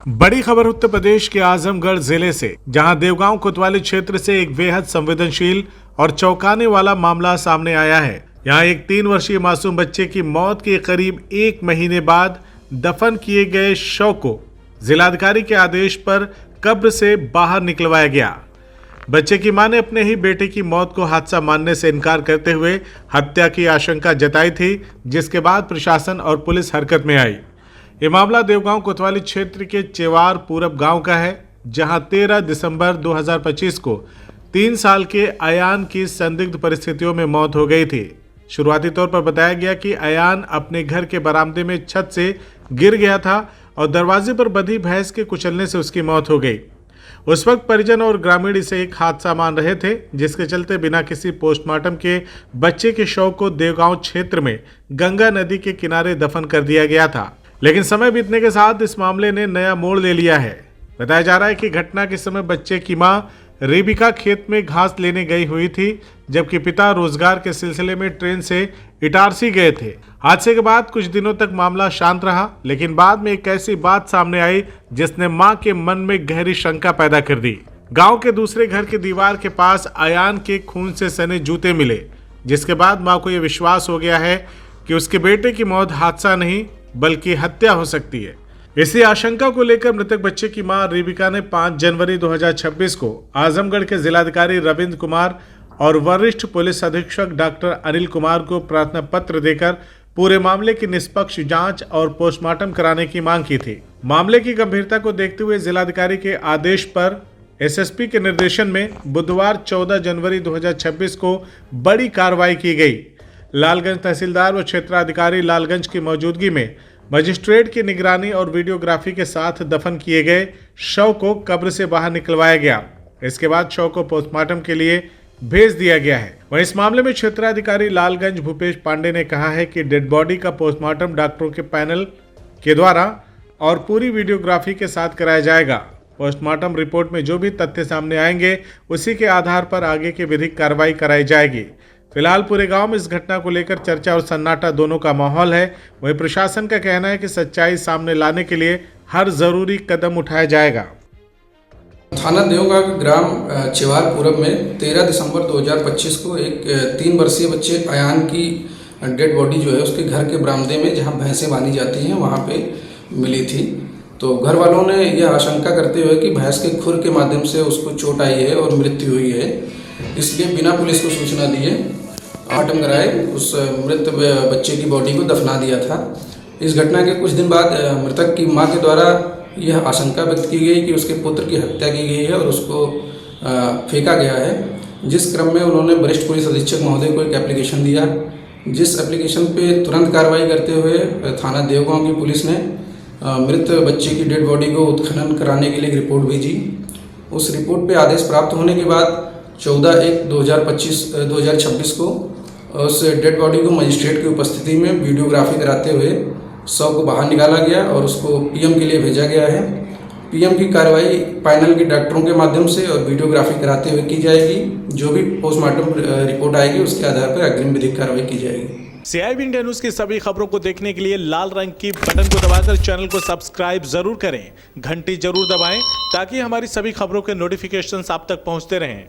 बड़ी खबर उत्तर प्रदेश के आजमगढ़ जिले से, जहां देवगांव कोतवाली क्षेत्र से एक बेहद संवेदनशील और चौंकाने वाला मामला सामने आया है। यहां एक 3 वर्षीय मासूम बच्चे की मौत के करीब 1 महीने बाद दफन किए गए शव को जिलाधिकारी के आदेश पर कब्र से बाहर निकलवाया गया। बच्चे की मां ने अपने ही बेटे की मौत को हादसा मानने से इनकार करते हुए हत्या की आशंका जताई थी, जिसके बाद प्रशासन और पुलिस हरकत में आई। ये मामला देवगांव कोतवाली क्षेत्र के चेवार पूरब गांव का है, जहां 13 दिसंबर 2025 को 3 साल के अयान की संदिग्ध परिस्थितियों में मौत हो गई थी। शुरुआती तौर पर बताया गया कि अयान अपने घर के बरामदे में छत से गिर गया था और दरवाजे पर बंधी भैंस के कुचलने से उसकी मौत हो गई। उस वक्त परिजन और ग्रामीण इसे एक हादसा मान रहे थे, जिसके चलते बिना किसी पोस्टमार्टम के बच्चे के शव को देवगांव क्षेत्र में गंगा नदी के किनारे दफन कर दिया गया था। लेकिन समय बीतने के साथ इस मामले ने नया मोड़ ले लिया है। बताया जा रहा है कि घटना के समय बच्चे की मां रेबिका खेत में घास लेने गई हुई थी, जबकि पिता रोजगार के सिलसिले में ट्रेन से इटारसी गए थे। हादसे के बाद कुछ दिनों तक मामला शांत रहा, लेकिन बाद में एक ऐसी बात सामने आई जिसने मां के मन में गहरी शंका पैदा कर दी। गांव के दूसरे घर की दीवार के पास अयान के खून से सने जूते मिले, जिसके बाद मां को यह विश्वास हो गया है कि उसके बेटे की मौत हादसा नहीं बल्कि हत्या हो सकती है। इसी आशंका को लेकर मृतक बच्चे की मां रेबिका ने 5 जनवरी 2026 को आजमगढ़ के जिलाधिकारी रविंद्र कुमार और वरिष्ठ पुलिस अधीक्षक डॉक्टर अनिल कुमार को प्रार्थना पत्र देकर पूरे मामले की निष्पक्ष जांच और पोस्टमार्टम कराने की मांग की थी। मामले की गंभीरता को देखते हुए जिलाधिकारी के आदेश पर एसएसपी के निर्देशन में बुधवार 14 जनवरी 2026 को बड़ी कार्रवाई की गई। लालगंज तहसीलदार व क्षेत्राधिकारी लालगंज की मौजूदगी में मजिस्ट्रेट की निगरानी और वीडियोग्राफी के साथ दफन किए गए शव को कब्र से बाहर निकलवाया गया। इसके बाद शव को पोस्टमार्टम के लिए भेज दिया गया है। वहीं इस मामले में क्षेत्राधिकारी लालगंज भूपेश पांडे ने कहा है कि डेड बॉडी का पोस्टमार्टम डॉक्टरों के पैनल के द्वारा और पूरी वीडियोग्राफी के साथ कराया जाएगा। पोस्टमार्टम रिपोर्ट में जो भी तथ्य सामने आएंगे, उसी के आधार पर आगे की विधिक कार्रवाई कराई जाएगी। फिलहाल पूरे गांव में इस घटना को लेकर चर्चा और सन्नाटा दोनों का माहौल है। वहीं प्रशासन का कहना है कि सच्चाई सामने लाने के लिए हर जरूरी कदम उठाया जाएगा। थाना देवगांव के ग्राम चेवार पूरब में 13 दिसंबर 2025 को एक 3 वर्षीय बच्चे अयान की डेड बॉडी जो है उसके घर के बरामदे में, जहां भैंसें बांधी जाती हैं, वहां पे मिली थी। तो घर वालों ने यह आशंका करते हुए कि भैंस के खुर के माध्यम से उसको चोट आई है और मृत्यु हुई है, इसलिए बिना पुलिस को सूचना दिए पोस्टमार्टम कराए उस मृत बच्चे की बॉडी को दफना दिया था। इस घटना के कुछ दिन बाद मृतक की मां के द्वारा यह आशंका व्यक्त की गई कि उसके पुत्र की हत्या की गई है और उसको फेंका गया है। जिस क्रम में उन्होंने वरिष्ठ पुलिस अधीक्षक महोदय को एक एप्लीकेशन दिया, जिस एप्लीकेशन पे तुरंत कार्रवाई करते हुए थाना देवगांव की पुलिस ने मृत बच्चे की डेड बॉडी को उत्खनन कराने के लिए एक रिपोर्ट भेजी। उस रिपोर्ट पे आदेश प्राप्त होने के बाद 14/1/2026 को उस डेड बॉडी को मजिस्ट्रेट की उपस्थिति में वीडियोग्राफी कराते हुए शव को बाहर निकाला गया और उसको पीएम के लिए भेजा गया है। पीएम की कार्रवाई पैनल के डॉक्टरों के माध्यम से और वीडियोग्राफी कराते हुए की जाएगी। जो भी पोस्टमार्टम रिपोर्ट आएगी उसके आधार पर अग्रिम विधिक कार्रवाई की जाएगी। CIB इंडिया न्यूज की सभी खबरों को देखने के लिए लाल रंग की बटन को दबाकर चैनल को सब्सक्राइब जरूर करें, घंटी जरूर दबाएं ताकि हमारी सभी खबरों के नोटिफिकेशंस आप तक पहुंचते रहें।